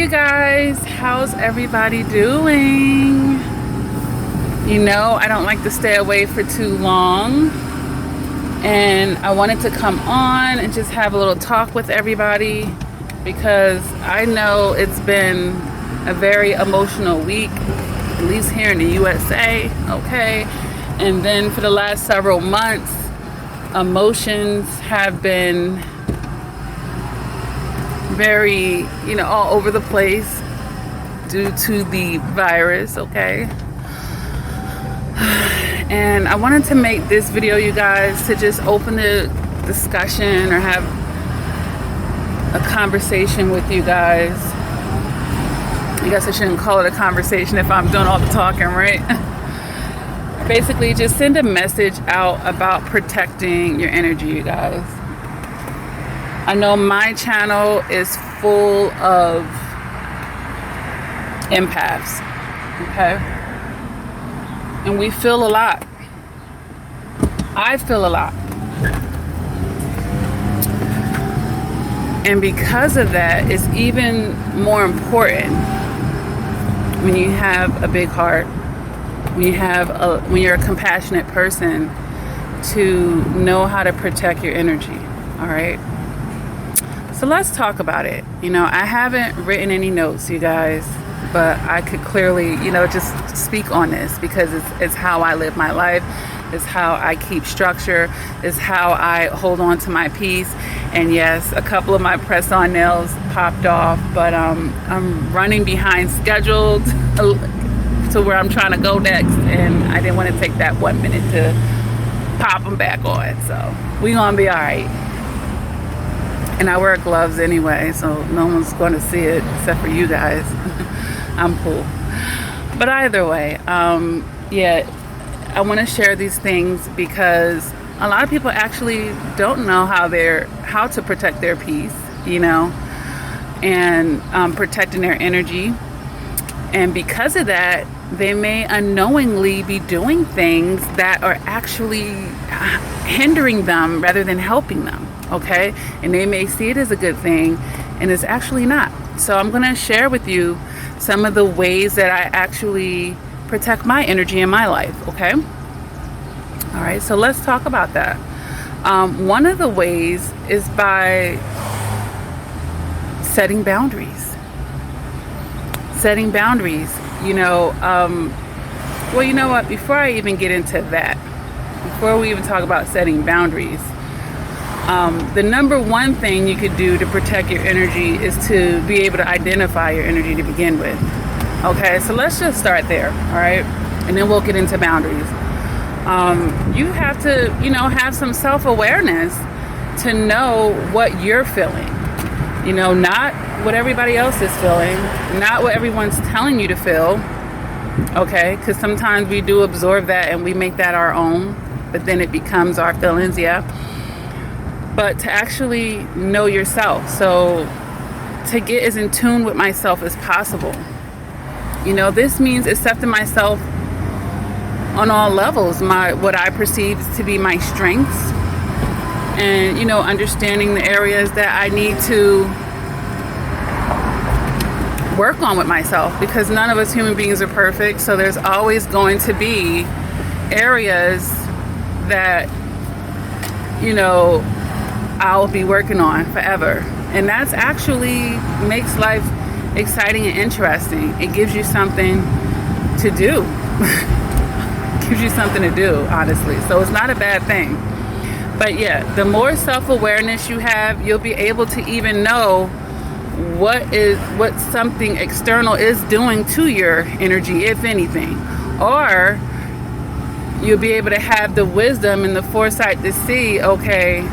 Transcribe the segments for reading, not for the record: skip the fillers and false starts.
you guys, how's everybody doing? You know, I don't like to stay away for too long, and I wanted to come on and just have a little talk with everybody because I know it's been a very emotional week, at least here in the USA, okay? And then for the last several months, emotions have been very, all over the place due to the virus, okay? And I wanted to make this video, you guys, to just open the discussion or have a conversation with you guys. I guess I shouldn't call it a conversation if I'm doing all the talking, right? Basically, just send a message out about protecting your energy, you guys. I know my channel is full of empaths, okay? And we feel a lot. I feel a lot. And because of that, it's even more important when you have a big heart, when you're a compassionate person, to know how to protect your energy, all right? So let's talk about it. I haven't written any notes, you guys, but I could clearly, just speak on this because it's how I live my life. It's how I keep structure. It's how I hold on to my peace. And yes, a couple of my press-on nails popped off, but I'm running behind schedule to where I'm trying to go next, and I didn't want to take that 1 minute to pop them back on. So we gonna be all right. And I wear gloves anyway, so no one's going to see it except for you guys. I'm cool. But either way, yeah, I want to share these things because a lot of people actually don't know how to protect their peace, and protecting their energy. And because of that, they may unknowingly be doing things that are actually hindering them rather than helping them. Okay, and they may see it as a good thing, and it's actually not. So I'm going to share with you some of the ways that I actually protect my energy in my life. Okay, all right, so let's talk about that. One of the ways is by setting boundaries. Setting boundaries. Well, you know what? Before I even get into that, before we even talk about setting boundaries, the number one thing you could do to protect your energy is to be able to identify your energy to begin with. Okay, so let's just start there, all right? And then we'll get into boundaries. You have to, have some self-awareness to know what you're feeling. Not what everybody else is feeling, not what everyone's telling you to feel, okay? Because sometimes we do absorb that and we make that our own, but then it becomes our feelings, yeah? But to actually know yourself. So to get as in tune with myself as possible. This means accepting myself on all levels, what I perceive to be my strengths, and, understanding the areas that I need to work on with myself, because none of us human beings are perfect. So there's always going to be areas that, I'll be working on forever. And that's actually makes life exciting and interesting. It gives you something to do. Gives you something to do, honestly. So it's not a bad thing. But yeah, the more self-awareness you have, you'll be able to even know what something external is doing to your energy, if anything. Or you'll be able to have the wisdom and the foresight to see, okay,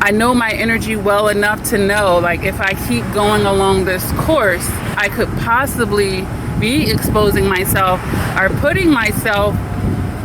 I know my energy well enough to know, like, if I keep going along this course, I could possibly be exposing myself or putting myself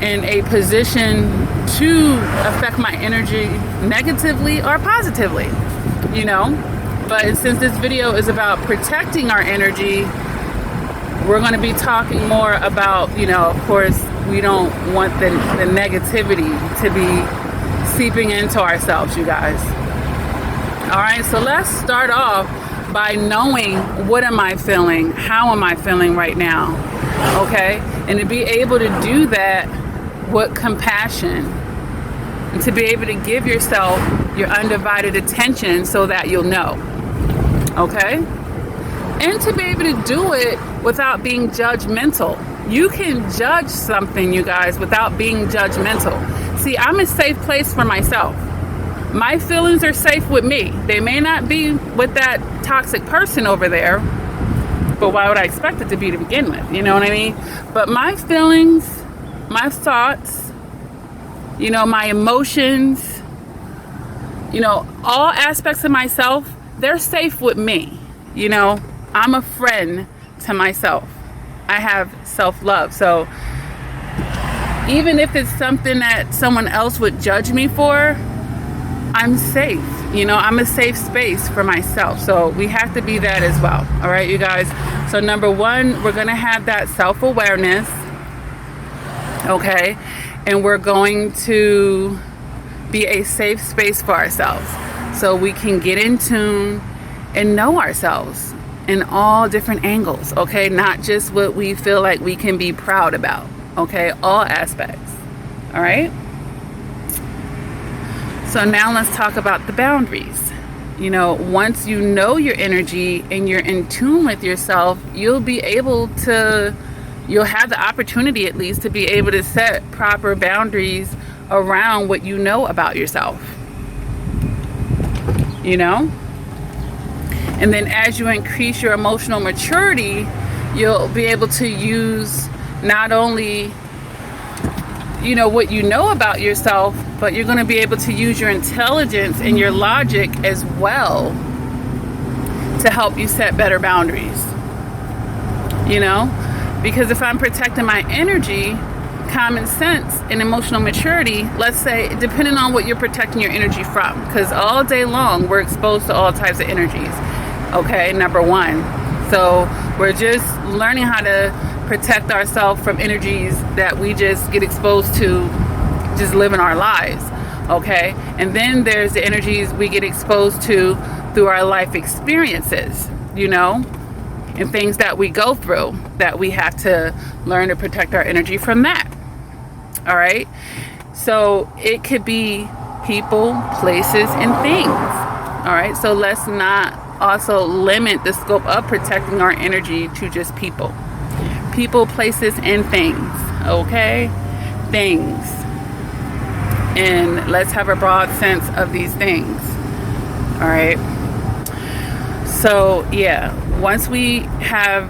in a position to affect my energy negatively or positively, But since this video is about protecting our energy, we're going to be talking more about, of course, we don't want the negativity to be seeping into ourselves, you guys. All right, so let's start off by knowing what am I feeling, how am I feeling right now, okay? And to be able to do that with compassion, and to be able to give yourself your undivided attention so that you'll know, okay? And to be able to do it without being judgmental. You can judge something, you guys, without being judgmental. See, I'm a safe place for myself. My feelings are safe with me. They may not be with that toxic person over there, but why would I expect it to be to begin with? You know what I mean? But my feelings, my thoughts, you know, my emotions, you know, all aspects of myself, they're safe with me. You know, I'm a friend to myself. I have self-love. So even if it's something that someone else would judge me for, I'm safe. You know, I'm a safe space for myself. So we have to be that as well. All right, you guys. So number one, we're going to have that self-awareness. Okay. And we're going to be a safe space for ourselves. So we can get in tune and know ourselves in all different angles. Okay. Not just what we feel like we can be proud about. Okay. All aspects. All right. So now let's talk about the boundaries. You know, once you know your energy and you're in tune with yourself, you'll have the opportunity at least to be able to set proper boundaries around what you know about yourself. You know? And then as you increase your emotional maturity, you'll be able to use not only, you know, what you know about yourself, but you're going to be able to use your intelligence and your logic as well to help you set better boundaries. You know, because if I'm protecting my energy, common sense and emotional maturity, let's say, depending on what you're protecting your energy from, because all day long we're exposed to all types of energies. Okay, number one. So we're just learning how to protect ourselves from energies that we just get exposed to just living our lives. Okay, and then there's the energies we get exposed to through our life experiences, you know, and things that we go through that we have to learn to protect our energy from that. All right, so it could be people, places, and things. All right, so let's not also limit the scope of protecting our energy to just people, places, and things. Okay, things. And let's have a broad sense of these things. All right. So yeah, once we have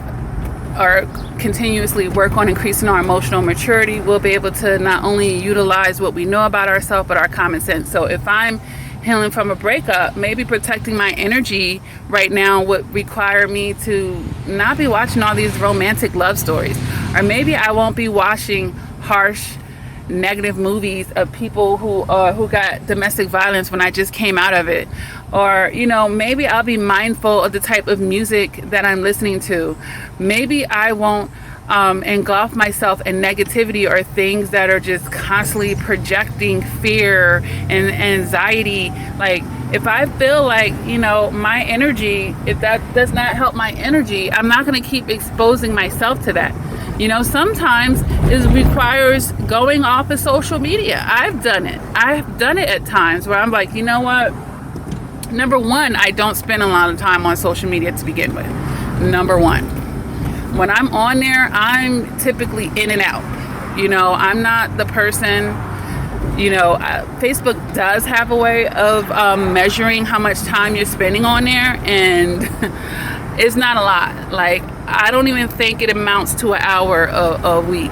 or continuously work on increasing our emotional maturity, we'll be able to not only utilize what we know about ourselves, but our common sense. So if I'm healing from a breakup, maybe protecting my energy right now would require me to not be watching all these romantic love stories, or maybe I won't be watching harsh, negative movies of people who got domestic violence when I just came out of it. Or, you know, maybe I'll be mindful of the type of music that I'm listening to. Maybe I won't engulf myself in negativity or things that are just constantly projecting fear and anxiety. Like, if I feel like, you know, my energy, if that does not help my energy, I'm not going to keep exposing myself to that. You know, sometimes it requires going off of social media. I've done it at times where I'm like, you know what? Number one, I don't spend a lot of time on social media to begin with. Number one. When I'm on there, I'm typically in and out. You know, I'm not the person, you know, Facebook does have a way of measuring how much time you're spending on there, and it's not a lot. Like, I don't even think it amounts to an hour a week.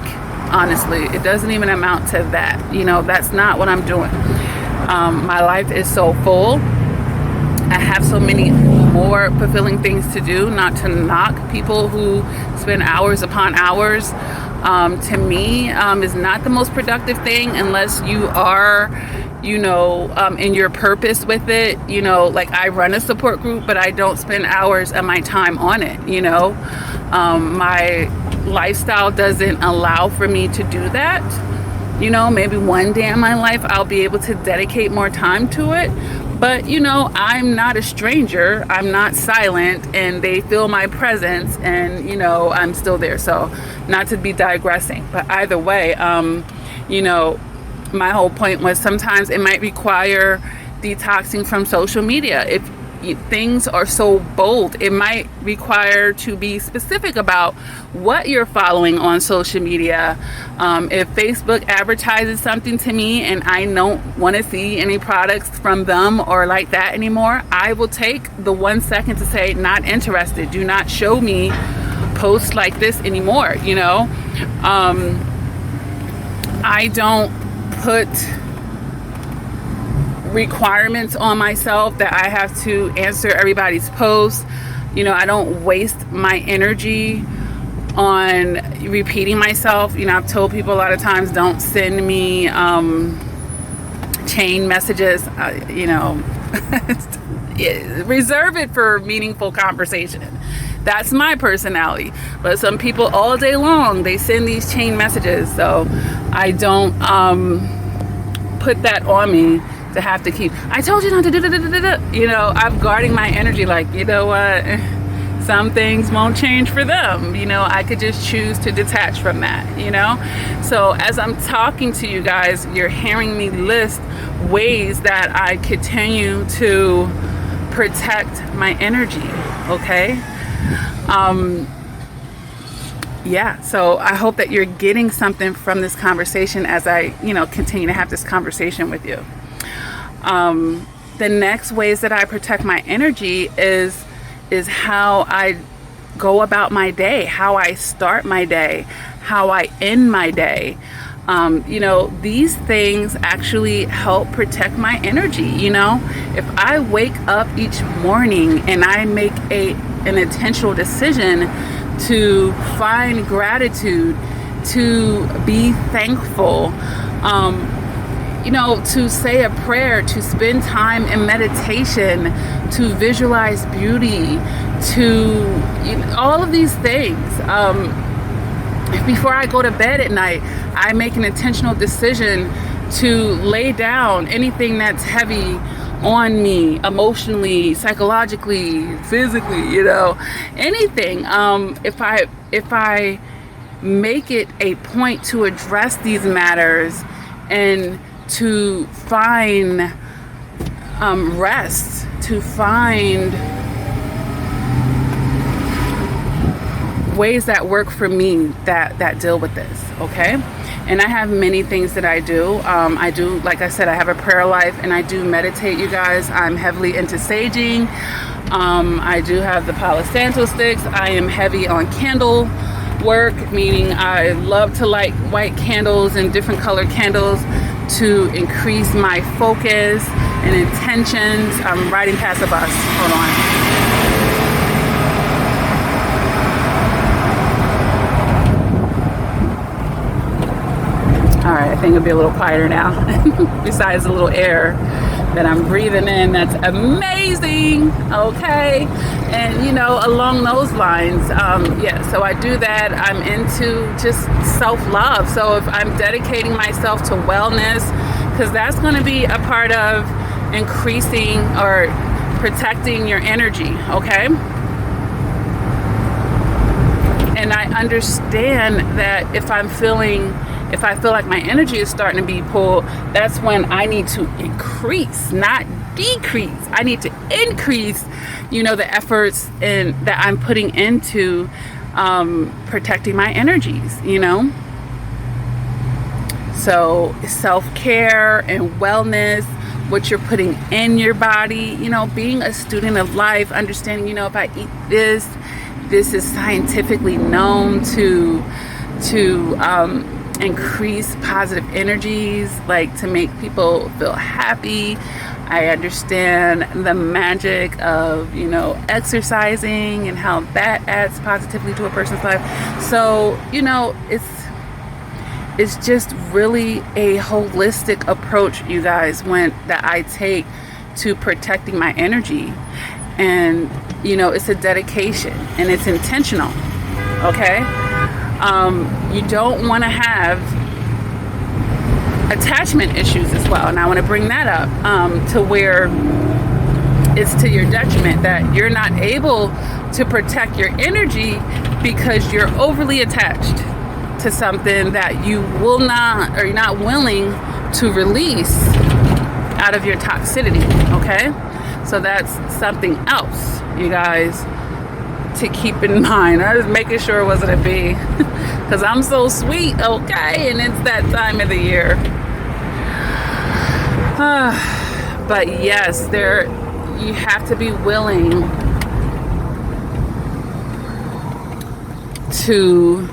Honestly, it doesn't even amount to that. You know, that's not what I'm doing. My life is so full. I have so many more fulfilling things to do, not to knock people who spend hours upon hours. To me, is not the most productive thing unless you are, you know, in your purpose with it. You know, like, I run a support group, but I don't spend hours of my time on it. You know, my lifestyle doesn't allow for me to do that. You know, maybe one day in my life I'll be able to dedicate more time to it, But you know, I'm not a stranger. I'm not silent, and they feel my presence, and you know, I'm still there. So not to be digressing, but either way, you know, my whole point was sometimes it might require detoxing from social media. If things are so bold, it might require to be specific about what you're following on social media. If Facebook advertises something to me and I don't want to see any products from them or like that anymore, I will take the 1 second to say, not interested. Do not show me posts like this anymore. You know, I don't put requirements on myself that I have to answer everybody's posts. You know, I don't waste my energy on repeating myself. You know, I've told people a lot of times, don't send me chain messages. You know, reserve it for meaningful conversation. That's my personality. But some people all day long, they send these chain messages. So I don't put that on me to have to keep, I told you not to do, you know, I'm guarding my energy. Like, you know what, some things won't change for them. You know, I could just choose to detach from that, you know. So as I'm talking to you guys, you're hearing me list ways that I continue to protect my energy. Okay. Yeah, so I hope that you're getting something from this conversation as I, you know, continue to have this conversation with you. The next ways that I protect my energy is how I go about my day, how I start my day, how I end my day. You know, these things actually help protect my energy. You know, if I wake up each morning and I make an intentional decision to find gratitude, to be thankful, you know, to say a prayer, to spend time in meditation, to visualize beauty, to, you know, all of these things. Before I go to bed at night, I make an intentional decision to lay down anything that's heavy on me, emotionally, psychologically, physically, you know, anything. If I make it a point to address these matters and to find rest, to find ways that work for me that deal with this, okay? And I have many things that I do. I do, like I said, I have a prayer life and I do meditate, you guys. I'm heavily into saging. I do have the Palo Santo sticks. I am heavy on candle work, meaning I love to light white candles and different colored candles to increase my focus and intentions. I'm riding past a bus. Hold on. All right, I think it'll be a little quieter now. Besides the little air that I'm breathing in, that's amazing. Okay, and you know, along those lines, yeah. So I do that. I'm into just self-love. So if I'm dedicating myself to wellness, because that's going to be a part of increasing or protecting your energy. Okay. And I understand that if I feel like my energy is starting to be pulled, that's when I need to increase, not decrease. I need to increase, you know, the efforts that I'm putting into protecting my energies, you know. So self-care and wellness, what you're putting in your body, you know, being a student of life, understanding, you know, if I eat this is scientifically known to increase positive energies, like to make people feel happy. I understand the magic of, you know, exercising and how that adds positively to a person's life. So, you know, it's just really a holistic approach, you guys, that I take to protecting my energy. And, you know, it's a dedication and it's intentional. Okay. You don't want to have attachment issues as well. And I want to bring that up to where it's to your detriment that you're not able to protect your energy because you're overly attached to something that you will not, or you're not willing to release out of your toxicity. Okay, so that's something else, you guys, to keep in mind. I was making sure it wasn't a B because I'm so sweet, okay, and it's that time of the year. But yes, you have to be willing to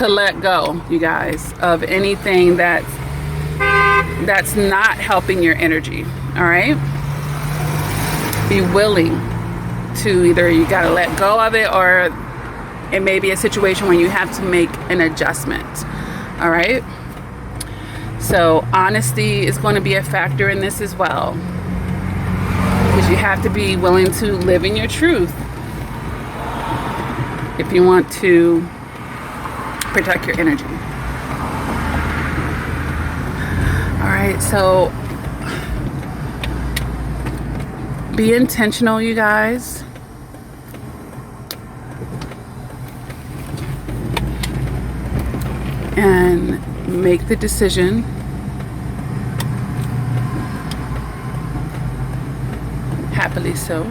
let go, you guys, of anything that's not helping your energy. All right, be willing to either you got to let go of it, or it may be a situation where you have to make an adjustment. All right, so honesty is going to be a factor in this as well, because you have to be willing to live in your truth if you want to protect your energy. All right, so be intentional, you guys. And make the decision. Happily so.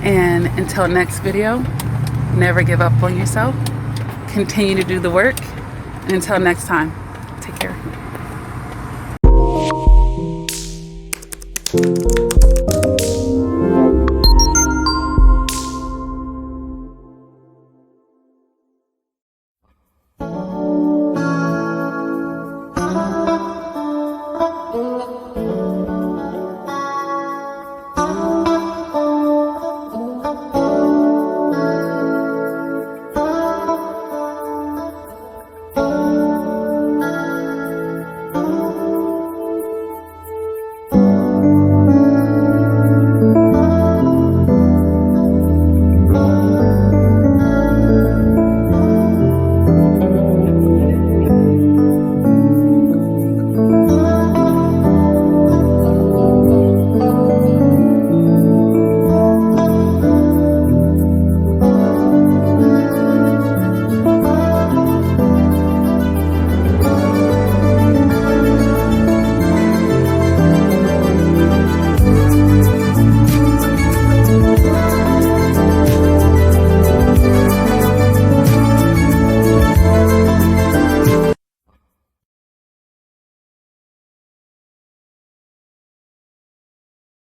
And until next video, never give up on yourself. Continue to do the work. And until next time, take care.